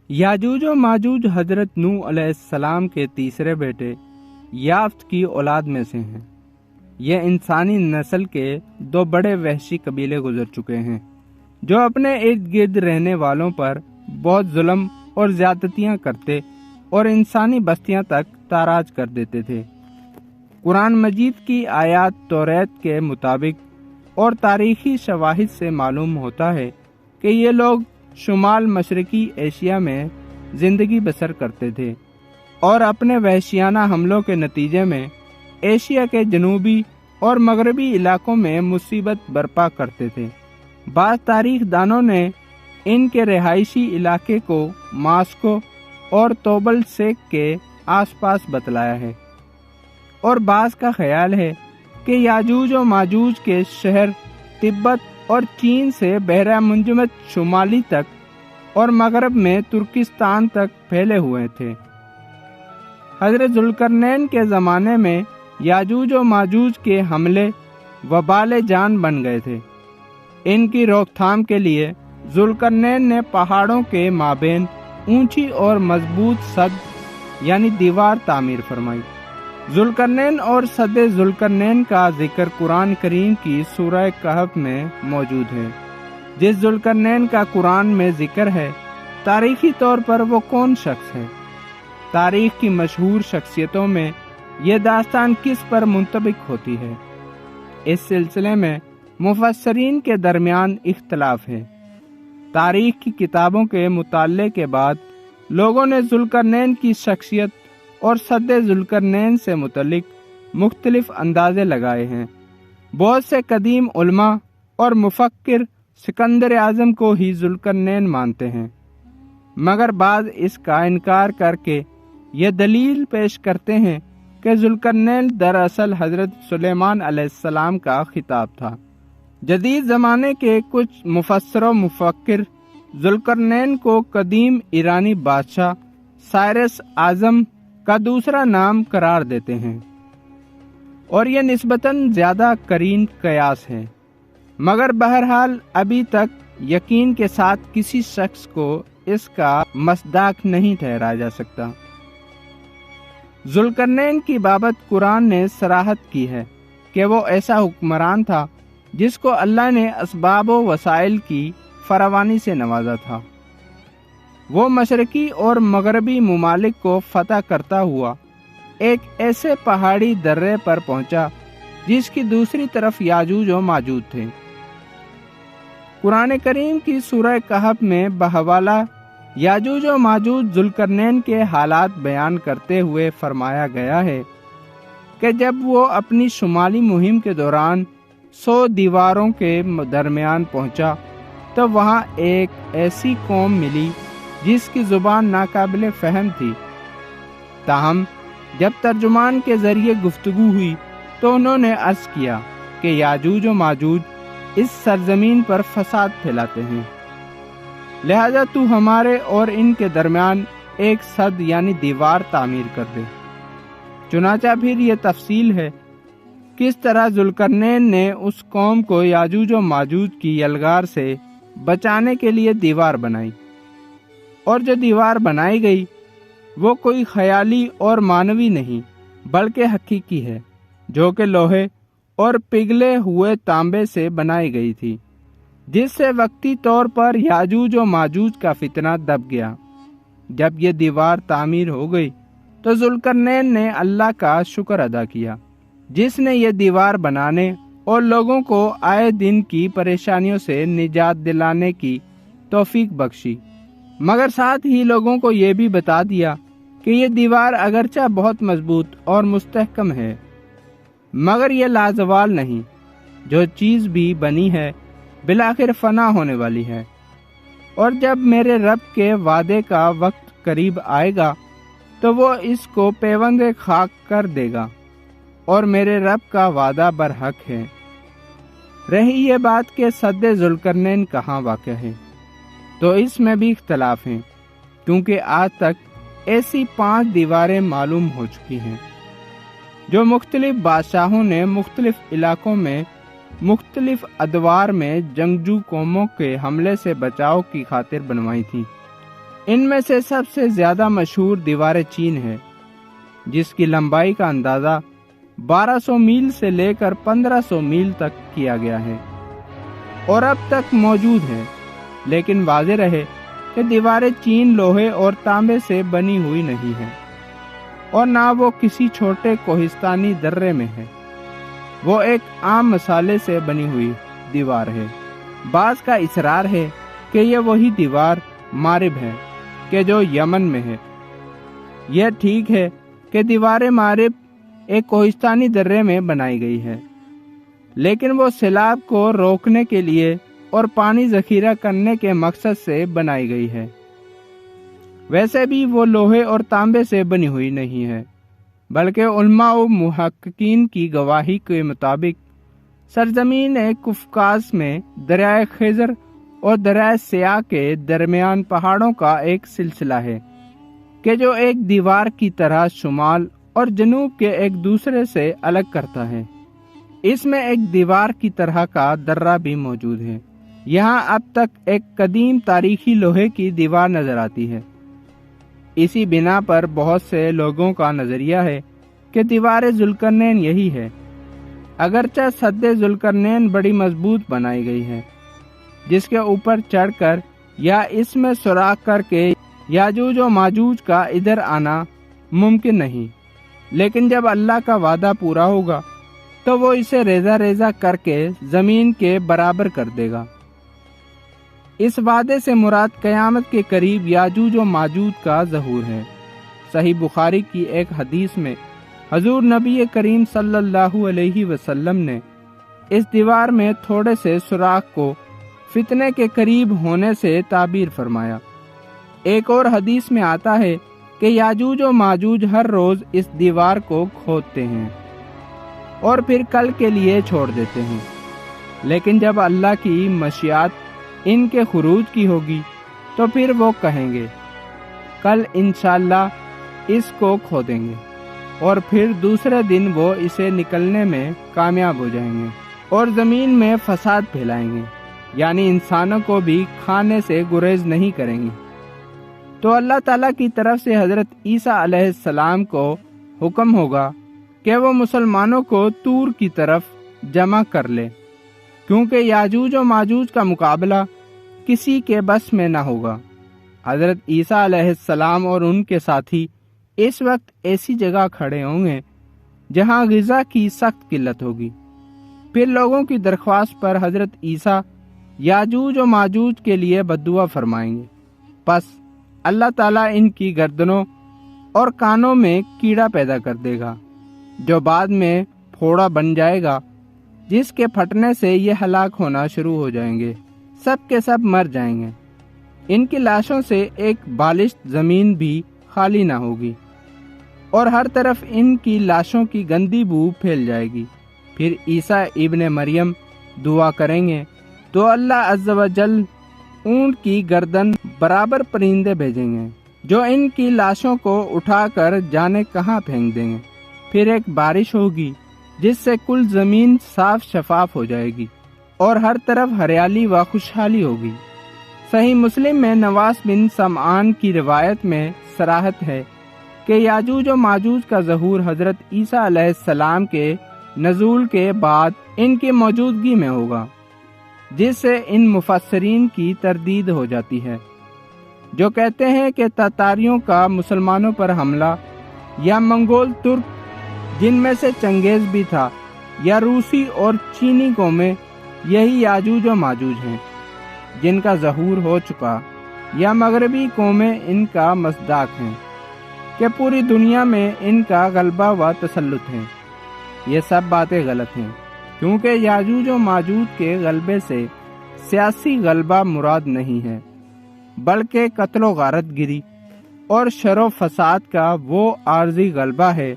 یاجوج و ماجوج حضرت نوح علیہ السلام کے تیسرے بیٹے یافت کی اولاد میں سے ہیں۔ یہ انسانی نسل کے دو بڑے وحشی قبیلے گزر چکے ہیں جو اپنے ارد گرد رہنے والوں پر بہت ظلم اور زیادتیاں کرتے اور انسانی بستیاں تک تاراج کر دیتے تھے۔ قرآن مجید کی آیات توریت کے مطابق اور تاریخی شواہد سے معلوم ہوتا ہے کہ یہ لوگ شمال مشرقی ایشیا میں زندگی بسر کرتے تھے اور اپنے وحشیانہ حملوں کے نتیجے میں ایشیا کے جنوبی اور مغربی علاقوں میں مصیبت برپا کرتے تھے۔ بعض تاریخ دانوں نے ان کے رہائشی علاقے کو ماسکو اور توبل سیک کے آس پاس بتلایا ہے، اور بعض کا خیال ہے کہ یاجوج و ماجوج کے شہر تبت اور چین سے بحیرہ منجمد شمالی تک اور مغرب میں ترکستان تک پھیلے ہوئے تھے۔ حضرت ذوالقرنین کے زمانے میں یاجوج و ماجوج کے حملے وبال جان بن گئے تھے۔ ان کی روک تھام کے لیے ذوالقرنین نے پہاڑوں کے مابین اونچی اور مضبوط سد یعنی دیوار تعمیر فرمائی۔ ذوالقرنین اور سد ذوالقرنین کا ذکر قرآن کریم کی سورہ کہف میں موجود ہے۔ جس ذوالقرنین کا قرآن میں ذکر ہے، تاریخی طور پر وہ کون شخص ہے؟ تاریخ کی مشہور شخصیتوں میں یہ داستان کس پر منطبق ہوتی ہے؟ اس سلسلے میں مفسرین کے درمیان اختلاف ہے۔ تاریخ کی کتابوں کے مطالعے کے بعد لوگوں نے ذوالقرنین کی شخصیت اور سد ذوالقرنین سے متعلق مختلف اندازے لگائے ہیں۔ بہت سے قدیم علماء اور مفکر سکندر اعظم کو ہی ذوالقرنین مانتے ہیں، مگر بعض اس کا انکار کر کے یہ دلیل پیش کرتے ہیں کہ ذوالقرنین دراصل حضرت سلیمان علیہ السلام کا خطاب تھا۔ جدید زمانے کے کچھ مفسر و مفکر ذوالقرنین کو قدیم ایرانی بادشاہ سائرس اعظم کا دوسرا نام قرار دیتے ہیں، اور یہ نسبتاً زیادہ قرین قیاس ہے، مگر بہرحال ابھی تک یقین کے ساتھ کسی شخص کو اس کا مصداق نہیں ٹھہرایا جا سکتا۔ ذوالقرنین کی بابت قرآن نے صراحت کی ہے کہ وہ ایسا حکمران تھا جس کو اللہ نے اسباب و وسائل کی فراوانی سے نوازا تھا۔ وہ مشرقی اور مغربی ممالک کو فتح کرتا ہوا ایک ایسے پہاڑی درے پر پہنچا جس کی دوسری طرف یاجوج و ماجوج تھے۔ قرآن کریم کی سورہ کہف میں بحوالہ یاجوج و ماجوج ذوالقرنین کے حالات بیان کرتے ہوئے فرمایا گیا ہے کہ جب وہ اپنی شمالی مہم کے دوران 100 دیواروں کے درمیان پہنچا تو وہاں ایک ایسی قوم ملی جس کی زبان ناقابل فہم تھی۔ تاہم جب ترجمان کے ذریعے گفتگو ہوئی تو انہوں نے عرض کیا کہ یاجوج و ماجوج اس سرزمین پر فساد پھیلاتے ہیں، لہذا تو ہمارے اور ان کے درمیان ایک سد یعنی دیوار تعمیر کر دے۔ چنانچہ پھر یہ تفصیل ہے کس طرح ذوالقرنین نے اس قوم کو یاجوج و ماجوج کی یلغار سے بچانے کے لیے دیوار بنائی، اور جو دیوار بنائی گئی وہ کوئی خیالی اور مانوی نہیں بلکہ حقیقی ہے، جو کہ لوہے اور پگھلے ہوئے تانبے سے بنائی گئی تھی، جس سے وقتی طور پر یاجوج و ماجوج کا فتنہ دب گیا۔ جب یہ دیوار تعمیر ہو گئی تو ذوالقرنین نے اللہ کا شکر ادا کیا جس نے یہ دیوار بنانے اور لوگوں کو آئے دن کی پریشانیوں سے نجات دلانے کی توفیق بخشی، مگر ساتھ ہی لوگوں کو یہ بھی بتا دیا کہ یہ دیوار اگرچہ بہت مضبوط اور مستحکم ہے، مگر یہ لازوال نہیں، جو چیز بھی بنی ہے بالآخر فنا ہونے والی ہے، اور جب میرے رب کے وعدے کا وقت قریب آئے گا تو وہ اس کو پیوند خاک کر دے گا، اور میرے رب کا وعدہ برحق ہے۔ رہی یہ بات کہ سد ذوالقرنین کہاں واقع ہے، تو اس میں بھی اختلاف ہیں، کیونکہ آج تک ایسی 5 دیواریں معلوم ہو چکی ہیں جو مختلف بادشاہوں نے مختلف علاقوں میں مختلف ادوار میں جنگجو قوموں کے حملے سے بچاؤ کی خاطر بنوائی تھیں۔ ان میں سے سب سے زیادہ مشہور دیوار چین ہے، جس کی لمبائی کا اندازہ 1200 میل سے لے کر 1500 میل تک کیا گیا ہے اور اب تک موجود ہے۔ لیکن واضح رہے کہ دیوار چین لوہے اور تانبے سے بنی ہوئی نہیں ہے اور نہ وہ کسی چھوٹے کوہستانی درے میں ہے، وہ ایک عام مسالے سے بنی ہوئی دیوار ہے۔ بعض کا اصرار ہے کہ یہ وہی دیوار مارب ہے کہ جو یمن میں ہے۔ یہ ٹھیک ہے کہ دیوار مارب ایک کوہستانی درے میں بنائی گئی ہے، لیکن وہ سیلاب کو روکنے کے لیے اور پانی ذخیرہ کرنے کے مقصد سے بنائی گئی ہے۔ ویسے بھی وہ لوہے اور تانبے سے بنی ہوئی نہیں ہے، بلکہ علماء و محققین کی گواہی کے مطابق سرزمین قفقاز میں دریائے خیزر اور دریائے سیاہ کے درمیان پہاڑوں کا ایک سلسلہ ہے کہ جو ایک دیوار کی طرح شمال اور جنوب کے ایک دوسرے سے الگ کرتا ہے۔ اس میں ایک دیوار کی طرح کا درہ بھی موجود ہے۔ یہاں اب تک ایک قدیم تاریخی لوہے کی دیوار نظر آتی ہے۔ اسی بنا پر بہت سے لوگوں کا نظریہ ہے کہ دیوار ذوالقرنین یہی ہے، اگرچہ سد ذوالقرنین بڑی مضبوط بنائی گئی ہے، جس کے اوپر چڑھ کر یا اس میں سوراخ کر کے یاجوج و ماجوج کا ادھر آنا ممکن نہیں، لیکن جب اللہ کا وعدہ پورا ہوگا تو وہ اسے ریزہ ریزہ کر کے زمین کے برابر کر دے گا۔ اس وعدے سے مراد قیامت کے قریب یاجوج و ماجوج کا ظہور ہے۔ صحیح بخاری کی ایک حدیث میں حضور نبی کریم صلی اللہ علیہ وسلم نے اس دیوار میں تھوڑے سے سوراخ کو فتنے کے قریب ہونے سے تعبیر فرمایا۔ ایک اور حدیث میں آتا ہے کہ یاجوج و ماجوج ہر روز اس دیوار کو کھودتے ہیں اور پھر کل کے لیے چھوڑ دیتے ہیں، لیکن جب اللہ کی مشیات ان کے خروج کی ہوگی تو پھر وہ کہیں گے کل انشاءاللہ اس کو کھودیں گے، اور پھر دوسرے دن وہ اسے نکلنے میں کامیاب ہو جائیں گے اور زمین میں فساد پھیلائیں گے، یعنی انسانوں کو بھی کھانے سے گریز نہیں کریں گے۔ تو اللہ تعالیٰ کی طرف سے حضرت عیسیٰ علیہ السلام کو حکم ہوگا کہ وہ مسلمانوں کو طور کی طرف جمع کر لے، کیونکہ یاجوج و ماجوج کا مقابلہ کسی کے بس میں نہ ہوگا۔ حضرت عیسیٰ علیہ السلام اور ان کے ساتھی اس وقت ایسی جگہ کھڑے ہوں گے جہاں غذا کی سخت قلت ہوگی۔ پھر لوگوں کی درخواست پر حضرت عیسیٰ یاجوج و ماجوج کے لیے بددعا فرمائیں گے، پس اللہ تعالیٰ ان کی گردنوں اور کانوں میں کیڑا پیدا کر دے گا جو بعد میں پھوڑا بن جائے گا، جس کے پھٹنے سے یہ ہلاک ہونا شروع ہو جائیں گے، سب کے سب مر جائیں گے۔ ان کی لاشوں سے ایک بالشت زمین بھی خالی نہ ہوگی اور ہر طرف ان کی لاشوں کی گندی بو پھیل جائے گی۔ پھر عیسیٰ ابن مریم دعا کریں گے تو اللہ عز و جل اونٹ کی گردن برابر پرندے بھیجیں گے جو ان کی لاشوں کو اٹھا کر جانے کہاں پھینک دیں گے۔ پھر ایک بارش ہوگی جس سے کل زمین صاف شفاف ہو جائے گی اور ہر طرف ہریالی و خوشحالی ہوگی۔ صحیح مسلم میں نواس بن سمعان کی روایت میں صراحت ہے کہ یاجوج و ماجوج کا ظہور حضرت عیسیٰ علیہ السلام کے نزول کے بعد ان کی موجودگی میں ہوگا، جس سے ان مفسرین کی تردید ہو جاتی ہے جو کہتے ہیں کہ تاتاریوں کا مسلمانوں پر حملہ یا منگول ترک جن میں سے چنگیز بھی تھا یا روسی اور چینی قومیں یہی یاجوج و ماجوج ہیں جن کا ظہور ہو چکا، یا مغربی قومیں ان کا مصداق ہیں کہ پوری دنیا میں ان کا غلبہ و تسلط ہے۔ یہ سب باتیں غلط ہیں، کیونکہ یاجوج و ماجوج کے غلبے سے سیاسی غلبہ مراد نہیں ہے، بلکہ قتل و غارت گری اور شر و فساد کا وہ عارضی غلبہ ہے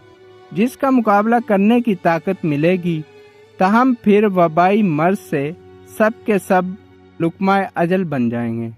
جس کا مقابلہ کرنے کی طاقت ملے گی، تاہم پھر وبائی مرض سے سب کے سب لقمہ اجل بن جائیں گے۔